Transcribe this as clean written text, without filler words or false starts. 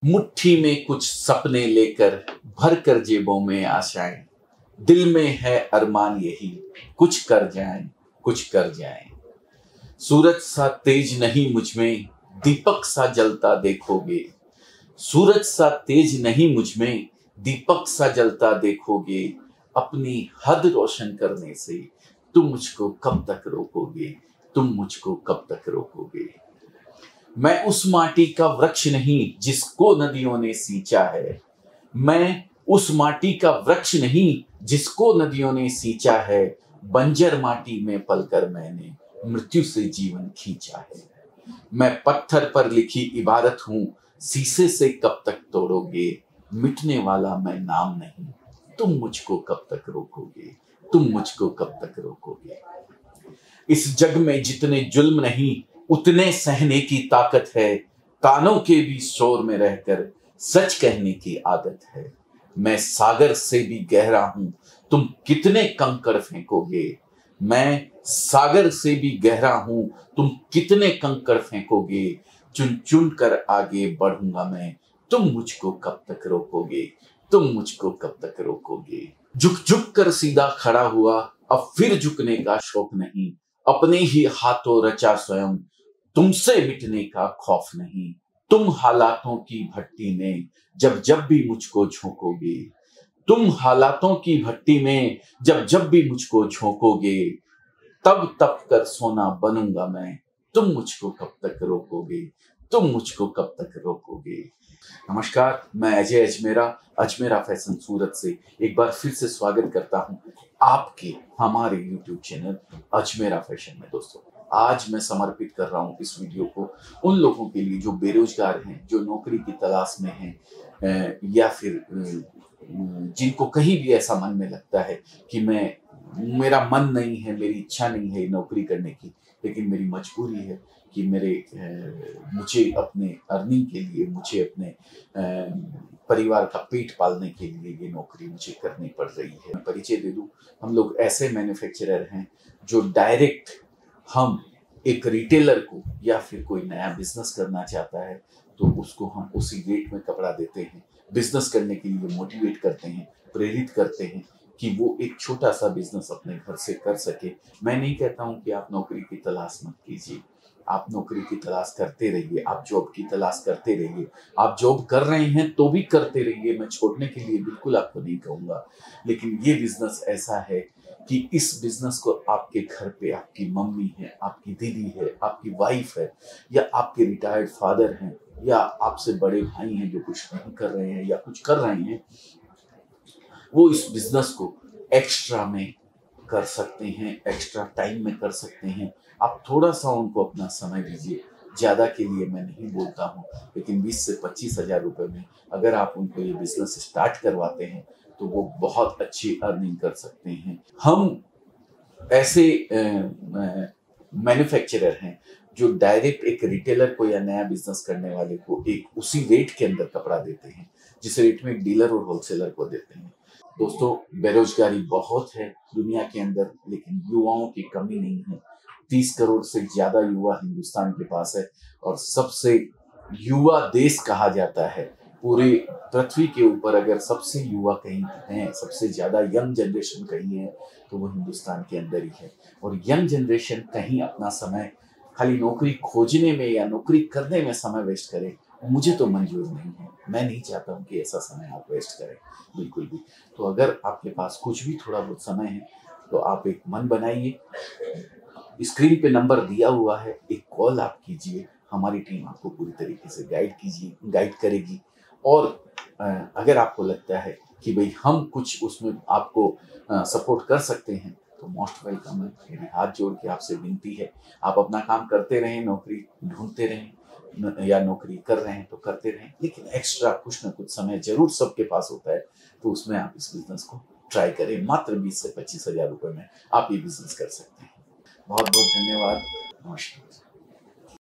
मुट्ठी में कुछ सपने लेकर भर कर जेबों में आशाएं, दिल में है अरमान यही कुछ कर जाएं, कुछ कर जाएं। सूरज सा तेज नहीं मुझ में, दीपक सा जलता देखोगे। सूरज सा तेज नहीं मुझ में, दीपक सा जलता देखोगे। अपनी हद रोशन करने से तुम मुझको कब तक रोकोगे, तुम मुझको कब तक रोकोगे। मैं उस माटी का वृक्ष नहीं जिसको नदियों ने सींचा है। मैं उस माटी का वृक्ष नहीं जिसको नदियों ने सींचा है। बंजर माटी में पलकर मैंने मृत्यु से जीवन खींचा है। मैं पत्थर पर लिखी इबारत हूं, शीशे से कब तक तोड़ोगे। मिटने वाला मैं नाम नहीं, तुम मुझको कब तक रोकोगे, तुम मुझको कब तक रोकोगे। इस जग में जितने जुल्म नहीं उतने सहने की ताकत है। कानों के भी शोर में रहकर सच कहने की आदत है। मैं सागर से भी गहरा हूं, तुम कितने कंकड़ फेंकोगे। मैं सागर से भी गहरा हूं, तुम कितने कंकड़ फेंकोगे। चुन चुन कर आगे बढ़ूंगा मैं, तुम मुझको कब तक रोकोगे, तुम मुझको कब तक रोकोगे। झुक झुक कर सीधा खड़ा हुआ, अब फिर झुकने का शौक नहीं। अपने ही हाथों रचा स्वयं, तुमसे मिटने का खौफ नहीं। तुम हालातों की भट्टी में जब जब भी मुझको झोंकोगे। तुम हालातों की भट्टी में जब जब भी मुझको झोंकोगे। तब तब कर सोना बनूंगा मैं, तुम मुझको कब तक रोकोगे, तुम मुझको कब तक रोकोगे। नमस्कार, मैं अजय अजमेरा, अजमेरा फैशन सूरत से एक बार फिर से स्वागत करता हूं आपके हमारे YouTube चैनल अजमेरा फैशन में। दोस्तों, आज मैं समर्पित कर रहा हूं इस वीडियो को उन लोगों के लिए जो बेरोजगार हैं, जो नौकरी की तलाश में हैं, या फिर जिनको कहीं भी ऐसा मन में लगता है कि मेरा मन नहीं है, मेरी इच्छा नहीं है नौकरी करने की, लेकिन मेरी मजबूरी है कि मुझे अपने अर्निंग के लिए, मुझे अपने परिवार का पेट पालने के लिए ये नौकरी मुझे करनी पड़ रही है। मैं परिचय दे दूं, हम लोग ऐसे मैन्युफैक्चरर हैं जो डायरेक्ट हम एक रिटेलर को या फिर कोई नया बिजनेस करना चाहता है तो उसको हम उसी रेट में कपड़ा देते हैं, बिजनेस करने के लिए मोटिवेट करते हैं, प्रेरित करते हैं कि वो एक छोटा सा बिजनेस अपने घर से कर सके। मैं नहीं कहता हूं कि आप नौकरी की तलाश मत कीजिए, आप नौकरी की तलाश करते रहिए, आप जॉब की तलाश करते रहिए, आप जॉब कर रहे हैं तो भी करते रहिए। मैं छोड़ने के लिए बिल्कुल आपको नहीं कहूँगा, लेकिन ये बिजनेस ऐसा है कि इस बिजनेस को आपके घर पे आपकी मम्मी है, आपकी दीदी है, आपकी वाइफ है, या आपके रिटायर्ड फादर हैं, या आपसे बड़े भाई हैं जो कुछ नहीं कर रहे हैं या कुछ कर रहे हैं, वो इस बिजनेस को एक्स्ट्रा में कर सकते हैं, एक्स्ट्रा टाइम में कर सकते हैं। आप थोड़ा सा उनको अपना समय दीजिए। ज़्यादा के लिए मैं नहीं बोलता हूँ, लेकिन 20 से 25 हज़ार रुपये में अगर आप उनको ये बिजनेस स्टार्ट करवाते हैं तो वो बहुत अच्छी अर्निंग कर सकते हैं। हम ऐसे मैन्युफैक्चरर हैं जो डायरेक्ट एक रिटेलर को या नया बिजनेस करने वाले को एक उसी रेट के अंदर कपड़ा देते हैं जिस रेट में डीलर और होलसेलर को देते हैं। दोस्तों, बेरोजगारी बहुत है दुनिया के अंदर, लेकिन युवाओं की कमी नहीं है। 30 करोड़ से ज्यादा युवा हिंदुस्तान के पास है और सबसे युवा देश कहा जाता है पूरे पृथ्वी के ऊपर। अगर सबसे युवा कहीं हैं, सबसे ज्यादा यंग जनरेशन कहीं है तो वो हिंदुस्तान के अंदर ही है। और यंग जनरेशन कहीं अपना समय खाली नौकरी खोजने में या नौकरी करने में समय वेस्ट करे, मुझे तो मंजूर नहीं है। मैं नहीं चाहता हूँ कि ऐसा समय आप वेस्ट करें, बिल्कुल भी। तो अगर आपके पास कुछ भी थोड़ा बहुत समय है तो आप एक मन बनाइए, स्क्रीन पे नंबर दिया हुआ है, एक कॉल आप कीजिए, हमारी टीम आपको पूरी तरीके से गाइड करेगी। और अगर आपको लगता है कि भाई हम कुछ उसमें आपको सपोर्ट कर सकते हैं तो मोस्ट वेलकम है। मेरी हाथ जोड़ के आपसे विनती है, आप अपना काम करते रहें, नौकरी ढूंढते रहें या नौकरी कर रहे हैं तो करते रहें, लेकिन एक्स्ट्रा कुछ ना कुछ समय जरूर सबके पास होता है, तो उसमें आप इस बिजनेस को ट्राई करें। मात्र 20 से 25 हज़ार रुपये में आप ये बिजनेस कर सकते हैं। बहुत बहुत धन्यवाद। नमस्कार।